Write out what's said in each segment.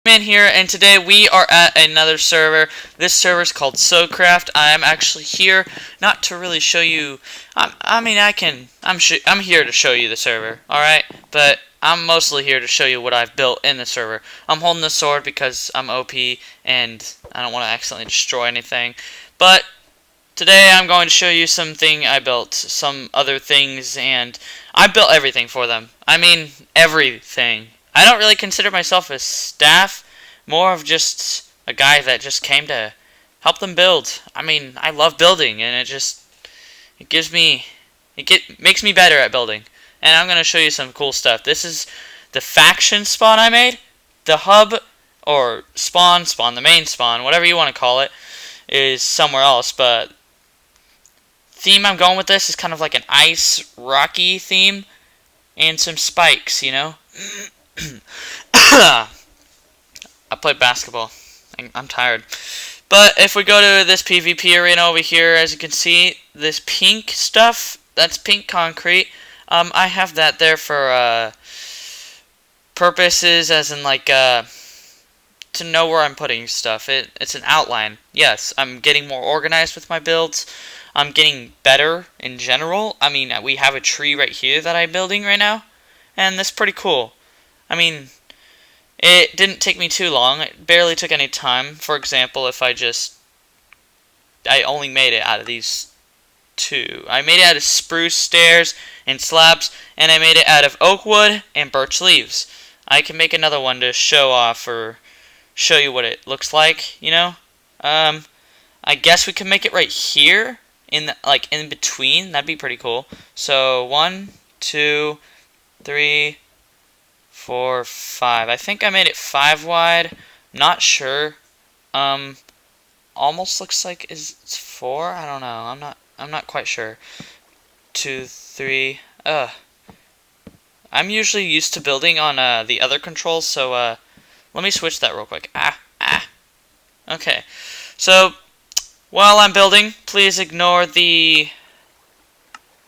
Man here, and today we are at another server. This server is called Sowcraft. I'm actually here not to really show you. I'm here to show you the server, all right. But I'm mostly here to show you what I've built in the server. I'm holding the sword because I'm OP and I don't want to accidentally destroy anything. But today I'm going to show you something I built, some other things, and I built everything for them. I mean, everything. I don't really consider myself a staff, more of just a guy that just came to help them build. I mean, I love building, and makes me better at building. And I'm going to show you some cool stuff. This is the faction spawn I made. The hub, or spawn, the main spawn, whatever you want to call it, is somewhere else, but theme I'm going with this is kind of like an ice rocky theme and some spikes, you know. I played basketball. I'm tired. But if we go to this PvP arena over here, as you can see, this pink stuff, that's pink concrete. I have that there for purposes as in like to know where I'm putting stuff. It's an outline. Yes, I'm getting more organized with my builds. I'm getting better in general. I mean, we have a tree right here that I'm building right now, and that's pretty cool. I mean, it didn't take me too long. It barely took any time. For example, if I only made it out of these two. I made it out of spruce stairs and slabs, and I made it out of oak wood and birch leaves. I can make another one to show off or show you what it looks like, you know? I guess we can make it right here, in between. That'd be pretty cool. So 1, 2, 3, 4, 5. I think I made it 5 wide. Not sure. Almost looks like it's 4. I don't know. I'm not quite sure. 2, 3. I'm usually used to building on the other controls, so let me switch that real quick. Okay. So while I'm building, please ignore the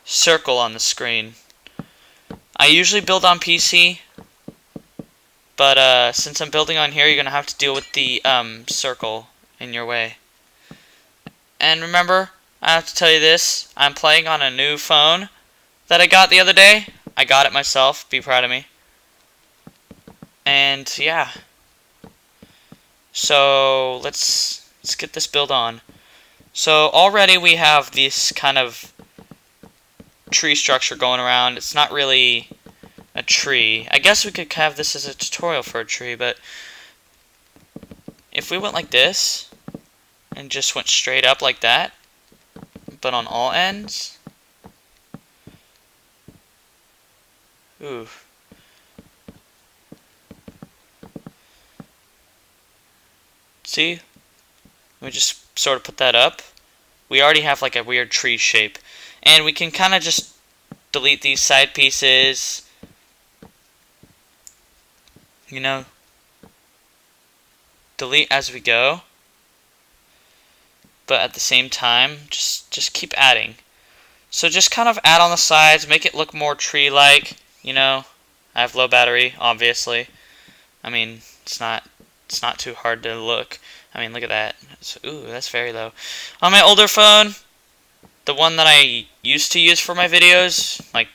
circle on the screen. I usually build on PC, but since I'm building on here, you're gonna have to deal with the circle in your way. And remember, I have to tell you this, I'm playing on a new phone that I got the other day. I got it myself, be proud of me. And yeah. So let's get this build on. So already we have this kind of tree structure going around. It's not really a tree. I guess we could have this as a tutorial for a tree, but if we went like this and just went straight up like that, but on all ends. Ooh. See? We just sort of put that up. We already have like a weird tree shape. And we can kind of just delete these side pieces. You know, delete as we go. But at the same time, just keep adding. So just kind of add on the sides, make it look more tree-like. You know, I have low battery, obviously. I mean, it's not too hard to look. I mean, look at that. Ooh, that's very low. On my older phone, the one that I used to use for my videos, like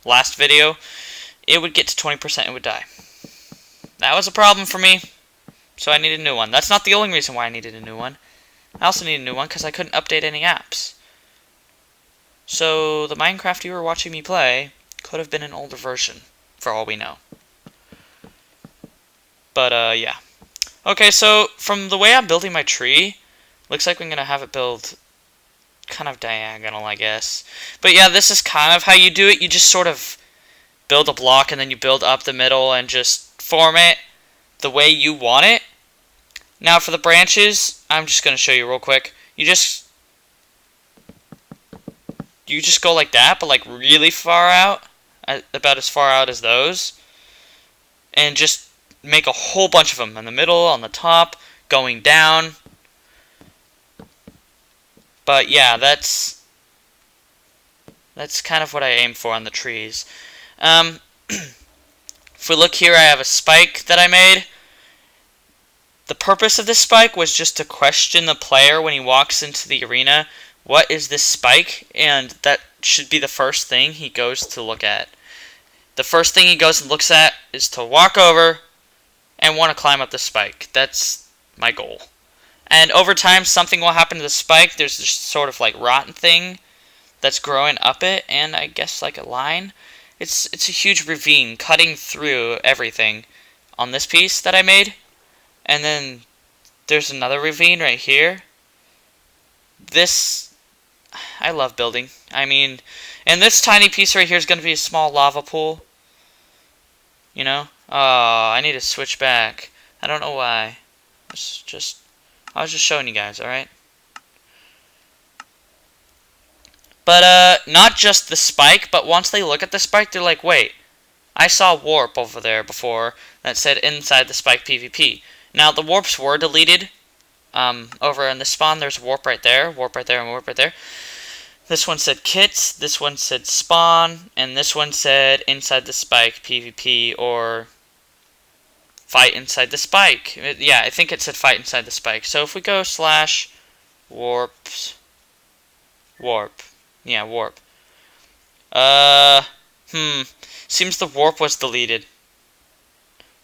last video, it would get to 20%, it would die. That was a problem for me, so I needed a new one. That's not the only reason why I needed a new one. I also needed a new one because I couldn't update any apps. So the Minecraft you were watching me play could have been an older version, for all we know. But yeah. Okay, so from the way I'm building my tree, looks like I'm going to have it build kind of diagonal, I guess. But yeah, this is kind of how you do it. You just sort of build a block and then you build up the middle and just form it the way you want it. Now for the branches, I'm just going to show you real quick. You just go like that, but like really far out, about as far out as those. And just make a whole bunch of them in the middle, on the top, going down. But yeah, that's kind of what I aim for on the trees. If we look here, I have a spike that I made. The purpose of this spike was just to question the player when he walks into the arena. What is this spike? And that should be the first thing he goes to look at. The first thing he goes and looks at is to walk over and want to climb up the spike. That's my goal. And over time, something will happen to the spike. There's this sort of like rotten thing that's growing up it, and I guess like a line. It's a huge ravine cutting through everything on this piece that I made. And then there's another ravine right here. This, I love building. I mean, and this tiny piece right here is going to be a small lava pool. You know? Oh, I need to switch back. I don't know why. I was just showing you guys, alright? But, not just the spike, but once they look at the spike, they're like, wait, I saw warp over there before that said inside the spike PvP. Now, the warps were deleted. Over in the spawn, there's warp right there, and warp right there. This one said kits, this one said spawn, and this one said inside the spike PvP or fight inside the spike. Yeah, I think it said fight inside the spike. So if we go / warps, warp. Yeah, warp. Seems the warp was deleted.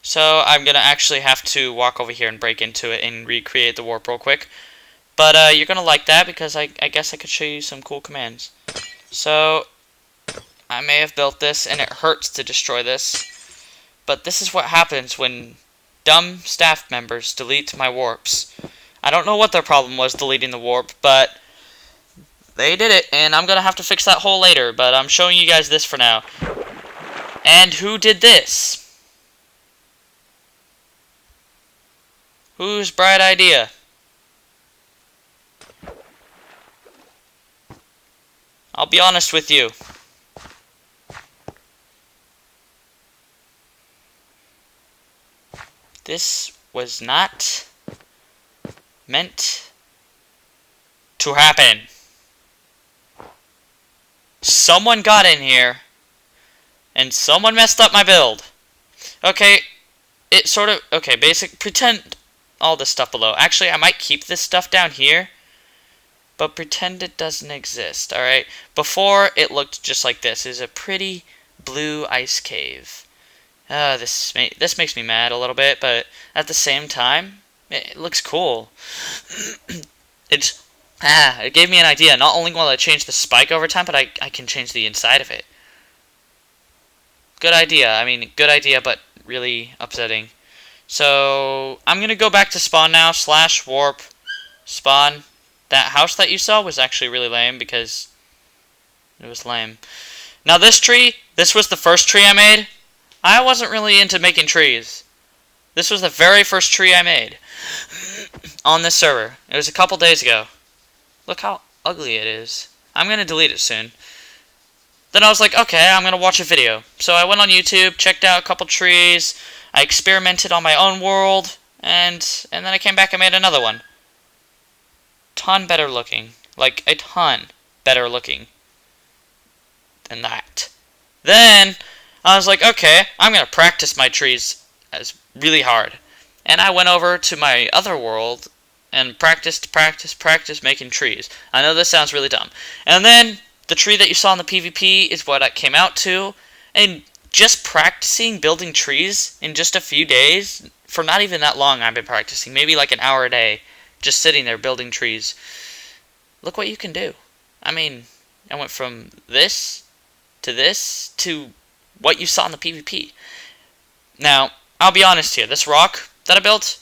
So I'm going to actually have to walk over here and break into it and recreate the warp real quick. But you're going to like that because I guess I could show you some cool commands. So I may have built this and it hurts to destroy this. But this is what happens when dumb staff members delete my warps. I don't know what their problem was deleting the warp, but they did it, and I'm going to have to fix that hole later. But I'm showing you guys this for now. And who did this? Whose bright idea? I'll be honest with you. This was not meant to happen. Someone got in here, and someone messed up my build. Okay, it sort of... Okay, pretend all this stuff below. Actually, I might keep this stuff down here, but pretend it doesn't exist, alright? Before, it looked just like this. It's a pretty blue ice cave. This makes me mad a little bit, but at the same time, it looks cool. It gave me an idea. Not only will I change the spike over time, but I can change the inside of it. Good idea. I mean, good idea, but really upsetting. So, I'm going to go back to spawn now, / warp, spawn. That house that you saw was actually really lame because it was lame. Now this tree, this was the first tree I made. I wasn't really into making trees. This was the very first tree I made on this server. It was a couple days ago. Look how ugly it is. I'm going to delete it soon. Then I was like, okay, I'm going to watch a video. So I went on YouTube, checked out a couple trees, I experimented on my own world, and then I came back and made another one. Ton better looking. Like, a ton better looking than that. Then, I was like, okay, I'm going to practice my trees as really hard. And I went over to my other world and practiced making trees. I know this sounds really dumb. And then, the tree that you saw in the PvP is what I came out to. And just practicing building trees in just a few days, for not even that long I've been practicing, maybe like an hour a day, just sitting there building trees. Look what you can do. I mean, I went from this to what you saw in the PvP. Now, I'll be honest here. This rock that I built,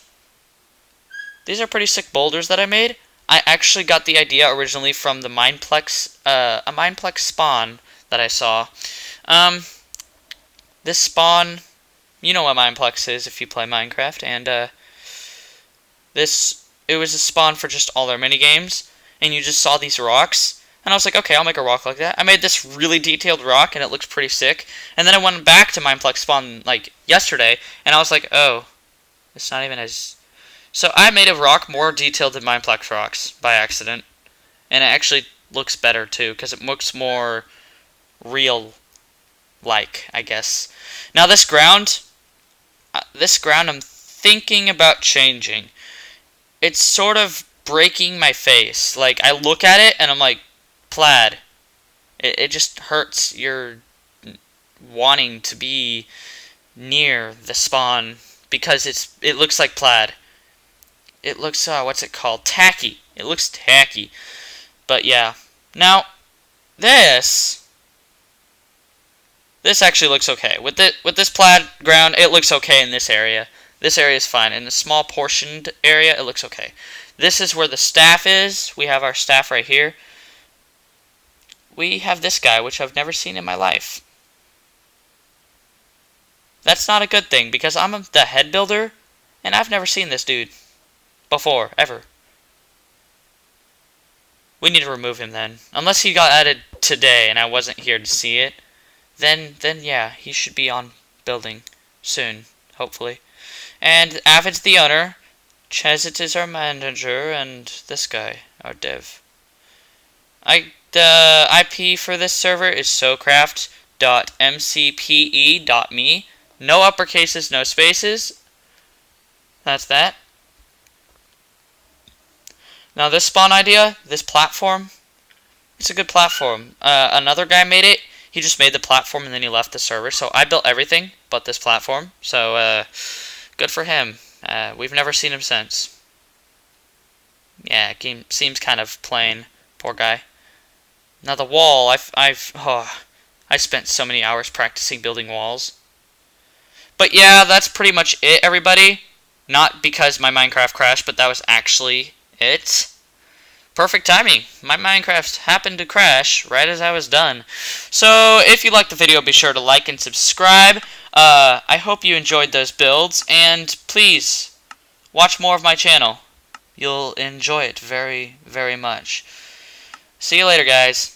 these are pretty sick boulders that I made. I actually got the idea originally from the Mineplex, a Mineplex spawn that I saw. This spawn, you know what Mineplex is if you play Minecraft, and it was a spawn for just all their minigames, and you just saw these rocks, and I was like, okay, I'll make a rock like that. I made this really detailed rock, and it looks pretty sick, and then I went back to Mineplex spawn, like, yesterday, and I was like, oh, it's not even as... So I made a rock more detailed than Mineplex rocks, by accident, and it actually looks better, too, because it looks more real-like, I guess. Now, this ground I'm thinking about changing. it's sort of breaking my face. Like, I look at it and I'm like, plaid. It just hurts your wanting to be near the spawn because it looks like plaid. It looks, what's it called? Tacky. It looks tacky. But yeah. Now, this actually looks okay. With this plaid ground, it looks okay in this area. This area is fine. In the small portioned area, it looks okay. This is where the staff is. We have our staff right here. We have this guy, which I've never seen in my life. That's not a good thing, because I'm the head builder, and I've never seen this dude before, ever. We need to remove him then. Unless he got added today and I wasn't here to see it. Then yeah, he should be on building soon, hopefully. And Avid's the owner, Chezit is our manager, and this guy, our dev. The IP for this server is sowcraft.mcpe.me. No uppercases, no spaces. That's that. Now this spawn idea, this platform, it's a good platform. Another guy made it. He just made the platform and then he left the server. So I built everything but this platform. So good for him. We've never seen him since. Yeah, game seems kind of plain. Poor guy. Now the wall, I spent so many hours practicing building walls. But yeah, that's pretty much it, everybody. Not because my Minecraft crashed, but that was actually it. Perfect timing. My Minecraft happened to crash right as I was done. So, if you liked the video, be sure to like and subscribe. I hope you enjoyed those builds, and please, watch more of my channel. You'll enjoy it very, very much. See you later, guys.